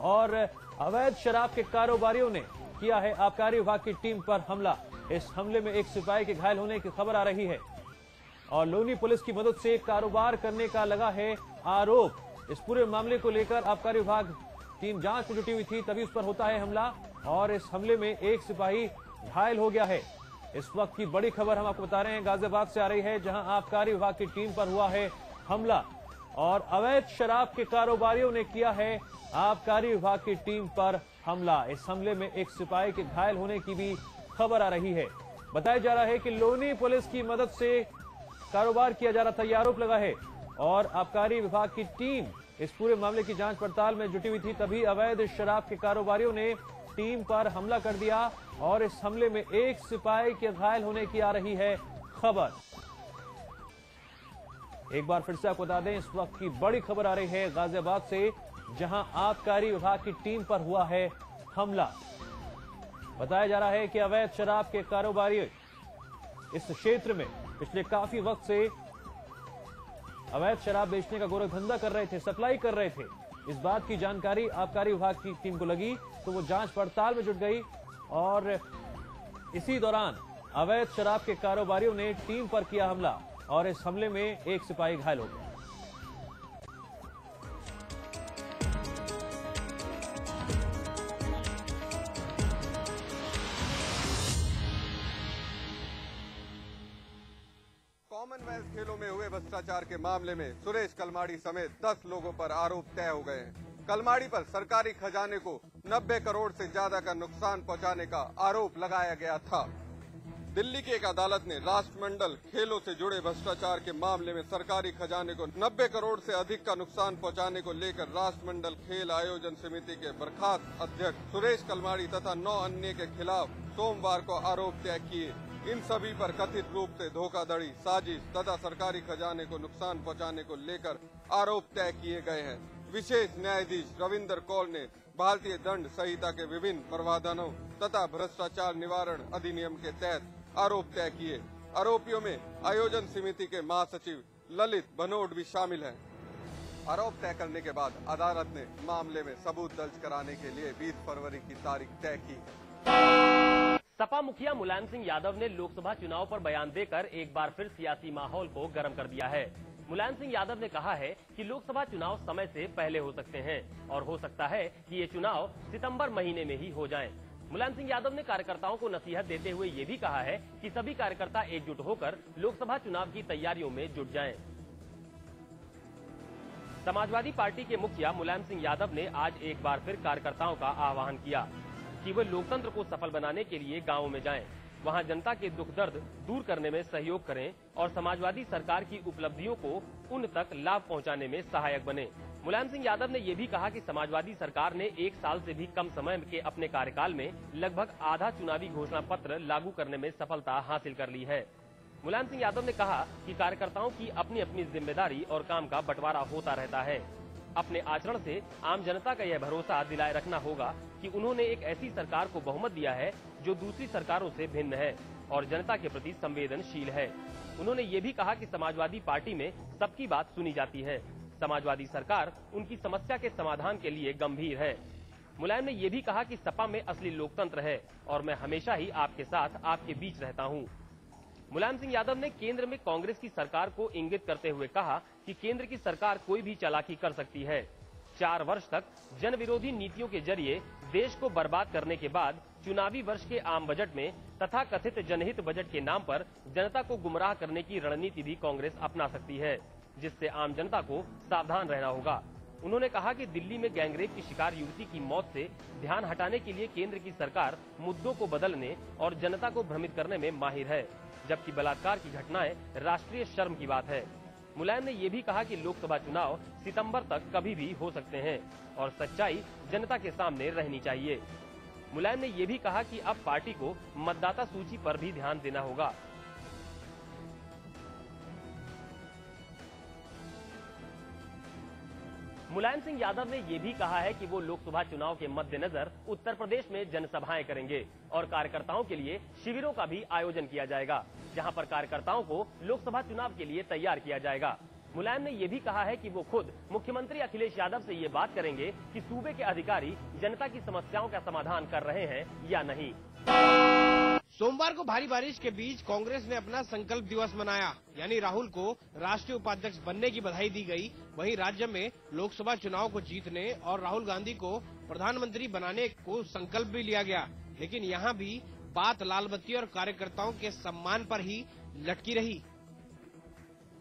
और अवैध शराब के कारोबारियों ने किया है आबकारी विभाग की टीम पर हमला। इस हमले में एक सिपाही के घायल होने की खबर आ रही है और लोनी पुलिस की मदद से कारोबार करने का लगा है आरोप। इस पूरे मामले को लेकर आबकारी विभाग टीम जांच में जुटी हुई थी, तभी उस पर होता है हमला और इस हमले में एक सिपाही घायल हो गया है। इस वक्त की बड़ी खबर हम आपको बता रहे हैं, गाजियाबाद से आ रही है, जहां आबकारी विभाग की टीम पर हुआ है हमला और अवैध शराब के कारोबारियों ने किया है आबकारी विभाग की टीम पर हमला। इस हमले में एक सिपाही के घायल होने की भी खबर आ रही है। बताया जा रहा है कि लोनी पुलिस की मदद से कारोबार किया जा रहा था, यह आरोप लगा है और आबकारी विभाग की टीम इस पूरे मामले की जांच पड़ताल में जुटी हुई थी, तभी अवैध शराब के कारोबारियों ने टीम पर हमला कर दिया और इस हमले में एक सिपाही के घायल होने की आ रही है खबर। एक बार फिर से आपको बता दें, इस वक्त की बड़ी खबर आ रही है गाजियाबाद से, जहां आबकारी विभाग की टीम पर हुआ है हमला। बताया जा रहा है कि अवैध शराब के कारोबारी इस क्षेत्र में पिछले काफी वक्त से अवैध शराब बेचने का गोरखधंधा कर रहे थे, सप्लाई कर रहे थे। इस बात की जानकारी आबकारी विभाग की टीम को लगी तो वो जांच पड़ताल में जुट गई और इसी दौरान अवैध शराब के कारोबारियों ने टीम पर किया हमला और इस हमले में एक सिपाही घायल हो गया। कॉमनवेल्थ खेलों में हुए भ्रष्टाचार के मामले में सुरेश कलमाड़ी समेत 10 लोगों पर आरोप तय हो गए हैं। कलमाड़ी पर सरकारी खजाने को 90 करोड़ से ज्यादा का नुकसान पहुंचाने का आरोप लगाया गया था। दिल्ली की एक अदालत ने राष्ट्रमंडल खेलों से जुड़े भ्रष्टाचार के मामले में सरकारी खजाने को 90 करोड़ से अधिक का नुकसान पहुंचाने को लेकर राष्ट्रमंडल खेल आयोजन समिति के बर्खास्त अध्यक्ष सुरेश कलमाड़ी तथा 9 अन्य के खिलाफ सोमवार को आरोप तय किए। इन सभी पर कथित रूप से धोखाधड़ी, साजिश तथा सरकारी खजाने को नुकसान पहुंचाने को लेकर आरोप तय किए गए हैं। विशेष न्यायाधीश रविंदर कौल ने भारतीय दंड संहिता के विभिन्न प्रावधानों तथा भ्रष्टाचार निवारण अधिनियम के तहत आरोप तय किए। आरोपियों में आयोजन समिति के महासचिव ललित भनोट भी शामिल हैं। आरोप तय करने के बाद अदालत ने मामले में सबूत दर्ज कराने के लिए 20 फरवरी की तारीख तय की है। सपा मुखिया मुलायम सिंह यादव ने लोकसभा चुनाव पर बयान देकर एक बार फिर सियासी माहौल को गर्म कर दिया है। मुलायम सिंह यादव ने कहा है कि लोकसभा चुनाव समय से पहले हो सकते हैं और हो सकता है कि ये चुनाव सितंबर महीने में ही हो जाएं। मुलायम सिंह यादव ने कार्यकर्ताओं को नसीहत देते हुए ये भी कहा है कि सभी कार्यकर्ता एकजुट होकर लोकसभा चुनाव की तैयारियों में जुट जाएं। समाजवादी पार्टी के मुखिया मुलायम सिंह यादव ने आज एक बार फिर कार्यकर्ताओं का आह्वान किया कि वे लोकतंत्र को सफल बनाने के लिए गांवों में जाएं, वहां जनता के दुख दर्द दूर करने में सहयोग करें और समाजवादी सरकार की उपलब्धियों को उन तक लाभ पहुंचाने में सहायक बने। मुलायम सिंह यादव ने यह भी कहा कि समाजवादी सरकार ने 1 साल से भी कम समय के अपने कार्यकाल में लगभग आधा चुनावी घोषणा पत्र लागू करने में सफलता हासिल कर ली है। मुलायम सिंह यादव ने कहा कि कार्यकर्ताओं की अपनी अपनी जिम्मेदारी और काम का बंटवारा होता रहता है। अपने आचरण से आम जनता का यह भरोसा दिलाए रखना होगा कि उन्होंने एक ऐसी सरकार को बहुमत दिया है जो दूसरी सरकारों से भिन्न है और जनता के प्रति संवेदनशील है। उन्होंने ये भी कहा कि समाजवादी पार्टी में सबकी बात सुनी जाती है। समाजवादी सरकार उनकी समस्या के समाधान के लिए गंभीर है। मुलायम ने ये भी कहा कि सपा में असली लोकतंत्र है और मैं हमेशा ही आपके साथ आपके बीच रहता हूँ। मुलायम सिंह यादव ने केंद्र में कांग्रेस की सरकार को इंगित करते हुए कहा कि केंद्र की सरकार कोई भी चालाकी कर सकती है। 4 वर्ष तक जन विरोधी नीतियों के जरिए देश को बर्बाद करने के बाद चुनावी वर्ष के आम बजट में तथा कथित जनहित बजट के नाम पर जनता को गुमराह करने की रणनीति भी कांग्रेस अपना सकती है, जिससे आम जनता को सावधान रहना होगा। उन्होंने कहा कि दिल्ली में गैंगरेप की शिकार युवती की मौत से ध्यान हटाने के लिए केंद्र की सरकार मुद्दों को बदलने और जनता को भ्रमित करने में माहिर है, जबकि बलात्कार की घटनाएं राष्ट्रीय शर्म की बात है। मुलायम ने यह भी कहा कि लोकसभा चुनाव सितंबर तक कभी भी हो सकते हैं और सच्चाई जनता के सामने रहनी चाहिए। मुलायम ने यह भी कहा कि अब पार्टी को मतदाता सूची पर भी ध्यान देना होगा। मुलायम सिंह यादव ने यह भी कहा है कि वो लोकसभा चुनाव के मद्देनजर उत्तर प्रदेश में जनसभाएं करेंगे और कार्यकर्ताओं के लिए शिविरों का भी आयोजन किया जाएगा, जहां पर कार्यकर्ताओं को लोकसभा चुनाव के लिए तैयार किया जाएगा। मुलायम ने यह भी कहा है कि वो खुद मुख्यमंत्री अखिलेश यादव से ये बात करेंगे कि सूबे के अधिकारी जनता की समस्याओं का समाधान कर रहे हैं या नहीं। सोमवार को भारी बारिश के बीच कांग्रेस ने अपना संकल्प दिवस मनाया, यानी राहुल को राष्ट्रीय उपाध्यक्ष बनने की बधाई दी गई। वहीं राज्य में लोकसभा चुनाव को जीतने और राहुल गांधी को प्रधानमंत्री बनाने को संकल्प भी लिया गया। लेकिन यहाँ भी बात लाल बत्ती और कार्यकर्ताओं के सम्मान पर ही लटकी रही।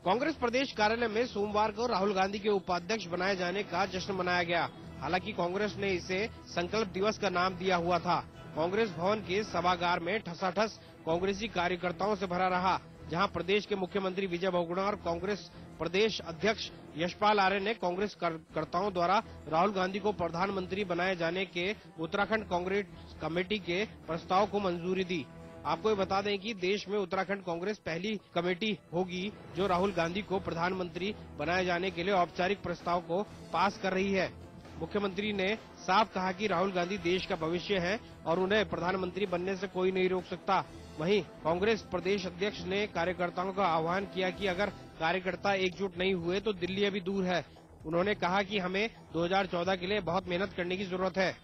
कांग्रेस प्रदेश कार्यालय में सोमवार को राहुल गांधी के उपाध्यक्ष बनाए जाने का जश्न मनाया गया। हालांकि कांग्रेस ने इसे संकल्प दिवस का नाम दिया हुआ था। कांग्रेस भवन के सभागार में ठसाठस कांग्रेसी कार्यकर्ताओं से भरा रहा, जहां प्रदेश के मुख्यमंत्री विजय बहुगुणा और कांग्रेस प्रदेश अध्यक्ष यशपाल आर्य ने कांग्रेस कार्यकर्ताओं द्वारा राहुल गांधी को प्रधानमंत्री बनाए जाने के उत्तराखंड कांग्रेस कमेटी के प्रस्ताव को मंजूरी दी। आपको ये बता दें कि देश में उत्तराखंड कांग्रेस पहली कमेटी होगी जो राहुल गांधी को प्रधानमंत्री बनाए जाने के लिए औपचारिक प्रस्ताव को पास कर रही है। मुख्यमंत्री ने साफ कहा कि राहुल गांधी देश का भविष्य है और उन्हें प्रधानमंत्री बनने से कोई नहीं रोक सकता। वहीं कांग्रेस प्रदेश अध्यक्ष ने कार्यकर्ताओं का आह्वान किया कि अगर कार्यकर्ता एकजुट नहीं हुए तो दिल्ली अभी दूर है। उन्होंने कहा कि हमें 2014 के लिए बहुत मेहनत करने की जरूरत है।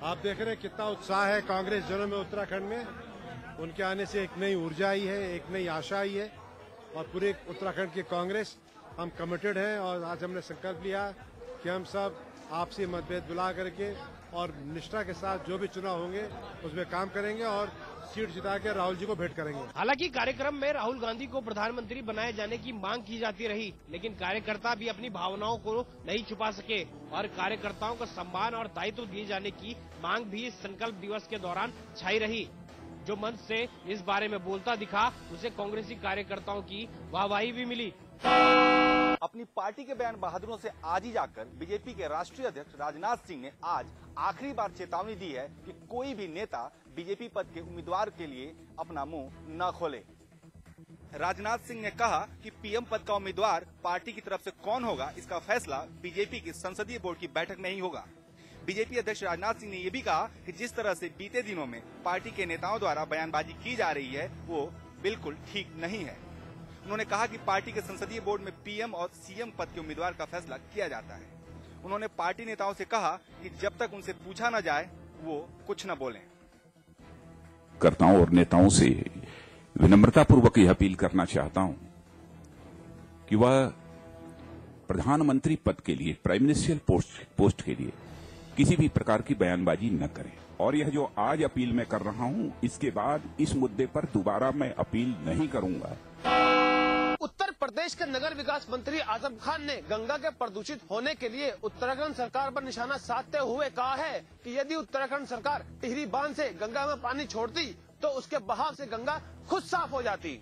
आप देख रहे हैं कितना उत्साह है कांग्रेस जनों में उत्तराखंड में। उनके आने से एक नई ऊर्जा आई है, एक नई आशा आई है और पूरे उत्तराखंड की कांग्रेस हम कमिटेड हैं। और आज हमने संकल्प लिया कि हम सब आपसी मतभेद बुला करके और निष्ठा के साथ जो भी चुनाव होंगे उसमें काम करेंगे और सीट जिता के राहुल जी को भेंट करेंगे। हालांकि कार्यक्रम में राहुल गांधी को प्रधानमंत्री बनाए जाने की मांग की जाती रही, लेकिन कार्यकर्ता भी अपनी भावनाओं को नहीं छुपा सके और कार्यकर्ताओं को सम्मान और दायित्व दिए जाने की मांग भी इस संकल्प दिवस के दौरान छाई रही। जो मंच से इस बारे में बोलता दिखा उसे कांग्रेसी कार्यकर्ताओं की वाहवाही भी मिली। अपनी पार्टी के बयान बहादुरों से आज ही जाकर बीजेपी के राष्ट्रीय अध्यक्ष राजनाथ सिंह ने आज आखिरी बार चेतावनी दी है कि कोई भी नेता बीजेपी पद के उम्मीदवार के लिए अपना मुंह न खोले। राजनाथ सिंह ने कहा कि पीएम पद का उम्मीदवार पार्टी की तरफ से कौन होगा, इसका फैसला बीजेपी की संसदीय बोर्ड की बैठक में ही होगा। बीजेपी अध्यक्ष राजनाथ सिंह ने यह भी कहा कि जिस तरह से बीते दिनों में पार्टी के नेताओं द्वारा बयानबाजी की जा रही है वो बिल्कुल ठीक नहीं है। उन्होंने कहा कि पार्टी के संसदीय बोर्ड में पीएम और सीएम पद के उम्मीदवार का फैसला किया जाता है। उन्होंने पार्टी नेताओं से कहा कि जब तक उनसे पूछा न जाए वो कुछ न बोलें। कर्ताओं और नेताओं से विनम्रतापूर्वक यह अपील करना चाहता हूं कि वह प्रधानमंत्री पद के लिए, प्राइम मिनिस्टर पोस्ट के लिए किसी भी प्रकार की बयानबाजी न करें। और यह जो आज अपील मैं कर रहा हूं, इसके बाद इस मुद्दे पर दोबारा मैं अपील नहीं करूंगा। उत्तर प्रदेश के नगर विकास मंत्री आजम खान ने गंगा के प्रदूषित होने के लिए उत्तराखंड सरकार पर निशाना साधते हुए कहा है कि यदि उत्तराखंड सरकार टिहरी बांध से गंगा में पानी छोड़ती तो उसके बहाव से गंगा खुद साफ हो जाती।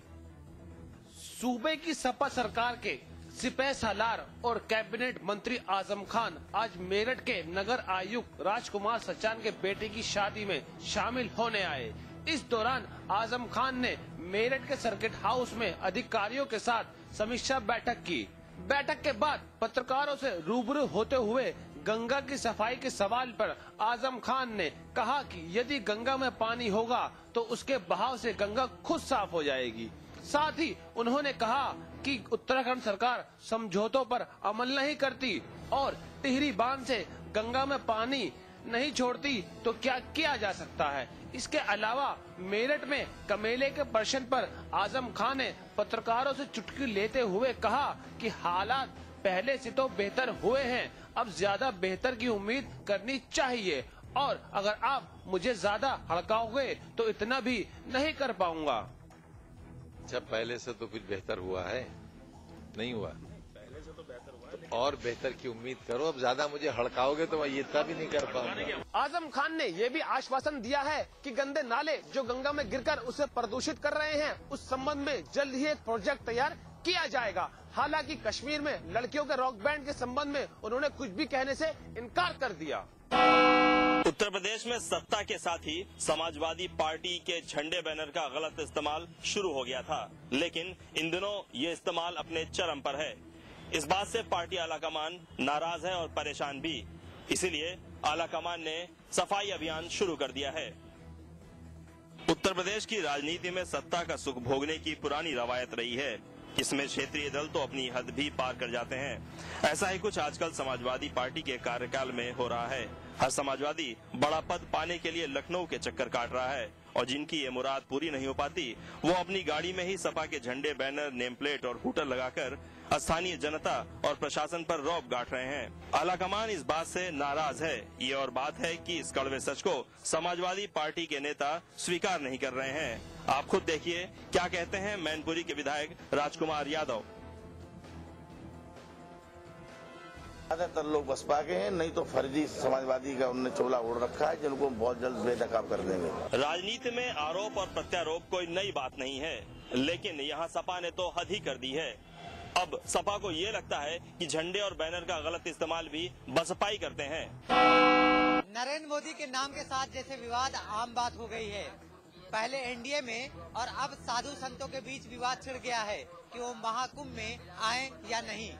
सूबे की सपा सरकार के सिपह सालार और कैबिनेट मंत्री आजम खान आज मेरठ के नगर आयुक्त राजकुमार सचान के बेटे की शादी में शामिल होने आए। इस दौरान आजम खान ने मेरठ के सर्किट हाउस में अधिकारियों के साथ समीक्षा बैठक की। बैठक के बाद पत्रकारों से रूबरू होते हुए गंगा की सफाई के सवाल पर आजम खान ने कहा कि यदि गंगा में पानी होगा तो उसके बहाव से गंगा खुद साफ हो जाएगी। साथ ही उन्होंने कहा कि उत्तराखंड सरकार समझौतों पर अमल नहीं करती और टिहरी बांध से गंगा में पानी नहीं छोड़ती तो क्या किया जा सकता है। इसके अलावा मेरठ में कमेले के प्रश्न पर आजम खान ने पत्रकारों से चुटकी लेते हुए कहा कि हालात पहले से तो बेहतर हुए हैं, अब ज्यादा बेहतर की उम्मीद करनी चाहिए और अगर आप मुझे ज्यादा हड़काओगे तो इतना भी नहीं कर पाऊंगा। अच्छा, पहले से तो कुछ बेहतर हुआ है? नहीं हुआ। पहले से तो बेहतर हुआ है, और बेहतर की उम्मीद करो। अब ज्यादा मुझे हड़काओगे तो मैं ये इतना भी नहीं कर पाऊंगा। आजम खान ने ये भी आश्वासन दिया है कि गंदे नाले जो गंगा में गिरकर उसे प्रदूषित कर रहे हैं उस संबंध में जल्द ही एक प्रोजेक्ट तैयार किया जाएगा। हालांकि कश्मीर में लड़कियों के रॉक बैंड के संबंध में उन्होंने कुछ भी कहने से इनकार कर दिया। उत्तर प्रदेश में सत्ता के साथ ही समाजवादी पार्टी के झंडे बैनर का गलत इस्तेमाल शुरू हो गया था, लेकिन इन दिनों ये इस्तेमाल अपने चरम पर है। इस बात से पार्टी आलाकमान नाराज है और परेशान भी। इसीलिए आलाकमान ने सफाई अभियान शुरू कर दिया है। उत्तर प्रदेश की राजनीति में सत्ता का सुख भोगने की पुरानी रवायत रही है। इसमें क्षेत्रीय दल तो अपनी हद भी पार कर जाते हैं। ऐसा ही कुछ आजकल समाजवादी पार्टी के कार्यकाल में हो रहा है। हर समाजवादी बड़ा पद पाने के लिए लखनऊ के चक्कर काट रहा है और जिनकी ये मुराद पूरी नहीं हो पाती वो अपनी गाड़ी में ही सपा के झंडे, बैनर, नेम प्लेट और हूटर लगाकर स्थानीय जनता और प्रशासन पर रौब गांठ रहे हैं। आलाकमान इस बात से नाराज है। ये और बात है कि इस कड़वे सच को समाजवादी पार्टी के नेता स्वीकार नहीं कर रहे हैं। आप खुद देखिए क्या कहते हैं मैनपुरी के विधायक राजकुमार यादव। ज्यादातर लोग बसपा के हैं, नहीं तो फर्जी समाजवादी का उन्होंने चोला ओढ़ रखा है, जिनको बहुत जल्द बेनकाब कर देंगे। राजनीति में आरोप और प्रत्यारोप कोई नई बात नहीं है, लेकिन यहाँ सपा ने तो हद ही कर दी है। अब सपा को ये लगता है कि झंडे और बैनर का गलत इस्तेमाल भी बसपा ही करते हैं। नरेंद्र मोदी के नाम के साथ जैसे विवाद आम बात हो गई है। पहले एनडीए में और अब साधु संतों के बीच विवाद छिड़ गया है कि वो महाकुंभ में आए या नहीं।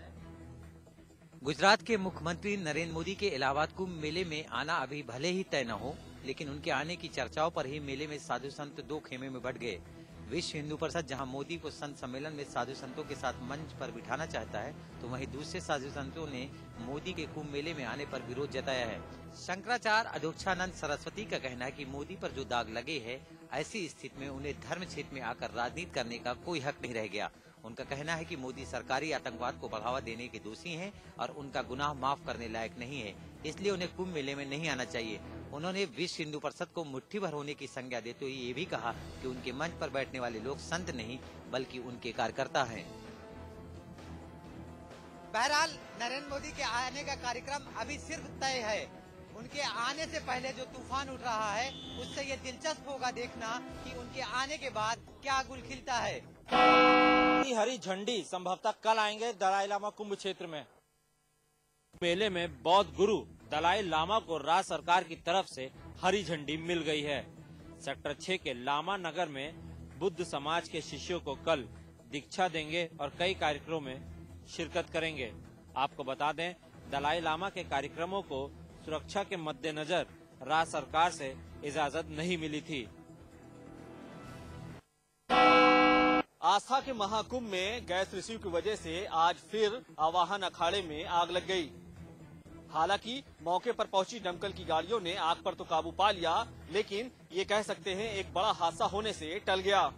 गुजरात के मुख्यमंत्री नरेंद्र मोदी के इलाहाबाद कुंभ मेले में आना अभी भले ही तय न हो, लेकिन उनके आने की चर्चाओं पर ही मेले में साधु संत दो खेमे में बंट गए। विश्व हिंदू परिषद जहां मोदी को संत सम्मेलन में साधु संतों के साथ मंच पर बिठाना चाहता है, तो वहीं दूसरे साधु संतों ने मोदी के कुंभ मेले में आने पर विरोध जताया है। शंकराचार्य अधोक्षानंद सरस्वती का कहना है कि मोदी पर जो दाग लगे है, ऐसी स्थिति में उन्हें धर्म क्षेत्र में आकर राजनीति करने का कोई हक नहीं रह गया। उनका कहना है कि मोदी सरकारी आतंकवाद को बढ़ावा देने के दोषी हैं और उनका गुनाह माफ करने लायक नहीं है, इसलिए उन्हें कुंभ मेले में नहीं आना चाहिए। उन्होंने विश्व हिंदू परिषद को मुट्ठी भर होने की संज्ञा देते हुए ये भी कहा कि उनके मंच पर बैठने वाले लोग संत नहीं बल्कि उनके कार्यकर्ता हैं। बहरहाल नरेंद्र मोदी के आने का कार्यक्रम अभी सिर्फ तय है। उनके आने से पहले जो तूफान उठ रहा है, उससे ये दिलचस्प होगा देखना कि उनके आने के बाद क्या गुल खिलता है। हरी झंडी संभवतः कल आएंगे दलाई लामा कुंभ क्षेत्र में। मेले में बौद्ध गुरु दलाई लामा को राज्य सरकार की तरफ से हरी झंडी मिल गई है। सेक्टर 6 के लामा नगर में बुद्ध समाज के शिष्यों को कल दीक्षा देंगे और कई कार्यक्रमों में शिरकत करेंगे। आपको बता दें, दलाई लामा के कार्यक्रमों को सुरक्षा के मद्देनजर राज्य सरकार से इजाजत नहीं मिली थी। आस्था के महाकुंभ में गैस रिसीव की वजह से आज फिर आवाहन अखाड़े में आग लग गई। हालांकि मौके पर पहुंची दमकल की गाड़ियों ने आग पर तो काबू पा लिया, लेकिन ये कह सकते हैं एक बड़ा हादसा होने से टल गया।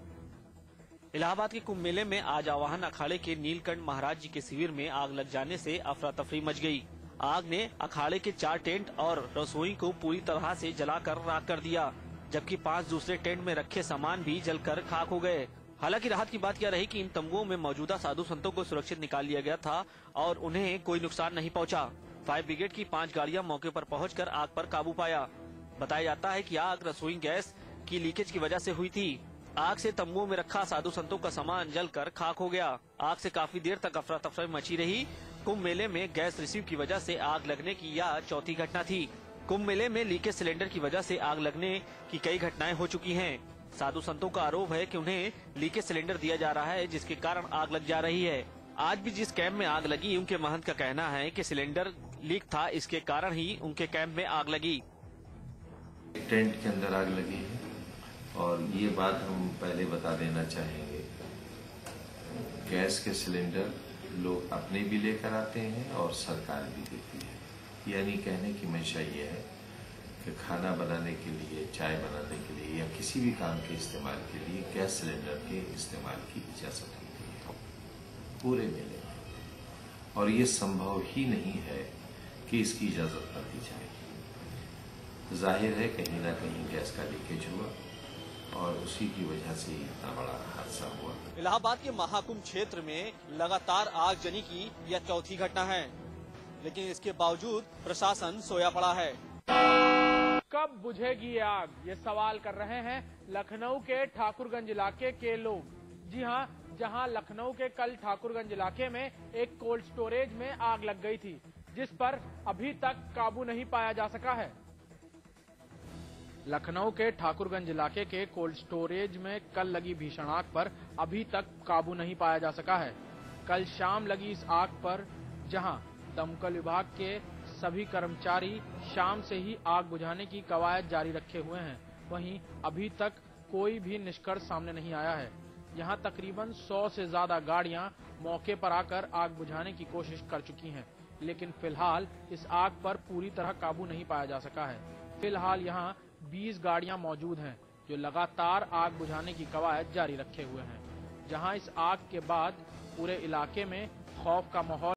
इलाहाबाद के कुंभ मेले में आज आवाहन अखाड़े के नीलकंठ महाराज जी के शिविर में आग लग जाने से अफरा तफरी मच गई। आग ने अखाड़े के 4 टेंट और रसोई को पूरी तरह से जलाकर राख कर दिया, जबकि 5 दूसरे टेंट में रखे सामान भी जलकर खाक हो गए। हालांकि राहत की बात यह रही कि इन तंबुओं में मौजूदा साधु संतों को सुरक्षित निकाल लिया गया था और उन्हें कोई नुकसान नहीं पहुंचा। फायर ब्रिगेड की 5 गाड़ियां मौके पर पहुंचकर आग पर काबू पाया। बताया जाता है कि आग रसोई गैस की लीकेज की वजह से हुई थी। आग से तंबुओं में रखा साधु संतों का सामान जलकर खाक हो गया। आग से काफी देर तक अफरा तफरी मची रही। कुंभ मेले में गैस रिसीव की वजह से आग लगने की यह चौथी घटना थी। कुंभ मेले में लीकेज सिलेंडर की वजह से आग लगने की कई घटनाएं हो चुकी हैं। साधु संतों का आरोप है कि उन्हें लीकेज सिलेंडर दिया जा रहा है, जिसके कारण आग लग जा रही है। आज भी जिस कैंप में आग लगी, उनके महंत का कहना है कि सिलेंडर लीक था, इसके कारण ही उनके कैंप में आग लगी। टेंट के अंदर आग लगी है और ये बात हम पहले बता देना चाहेंगे, गैस के सिलेंडर लोग अपने भी लेकर आते हैं और सरकार भी देती है। यानी कहने की मंशा ये है कि खाना बनाने के लिए, चाय बनाने के लिए या किसी भी काम के इस्तेमाल के लिए गैस सिलेंडर के इस्तेमाल की इजाजत होती है पूरे मेले में, और ये संभव ही नहीं है कि इसकी इजाजत न दी जाएगी। जाहिर है कहीं ना कहीं गैस का लीकेज हुआ और उसी की वजह से इतना बड़ा हादसा हुआ। इलाहाबाद के महाकुंभ क्षेत्र में लगातार आगजनी की यह चौथी घटना है, लेकिन इसके बावजूद प्रशासन सोया पड़ा है। कब बुझेगी ये आग, ये सवाल कर रहे हैं लखनऊ के ठाकुरगंज इलाके के लोग। जी हां, जहां लखनऊ के कल ठाकुरगंज इलाके में एक कोल्ड स्टोरेज में आग लग गई थी, जिस पर अभी तक काबू नहीं पाया जा सका है। लखनऊ के ठाकुरगंज इलाके के कोल्ड स्टोरेज में कल लगी भीषण आग पर अभी तक काबू नहीं पाया जा सका है। कल शाम लगी इस आग पर, जहां दमकल विभाग के सभी कर्मचारी शाम से ही आग बुझाने की कवायद जारी रखे हुए हैं, वहीं अभी तक कोई भी निष्कर्ष सामने नहीं आया है। यहाँ तकरीबन 100 से ज्यादा गाड़ियां मौके पर आकर आग बुझाने की कोशिश कर चुकी हैं, लेकिन फिलहाल इस आग पर पूरी तरह काबू नहीं पाया जा सका है। फिलहाल यहाँ 20 गाड़ियां मौजूद हैं जो लगातार आग बुझाने की कवायद जारी रखे हुए हैं। जहां इस आग के बाद पूरे इलाके में खौफ का माहौल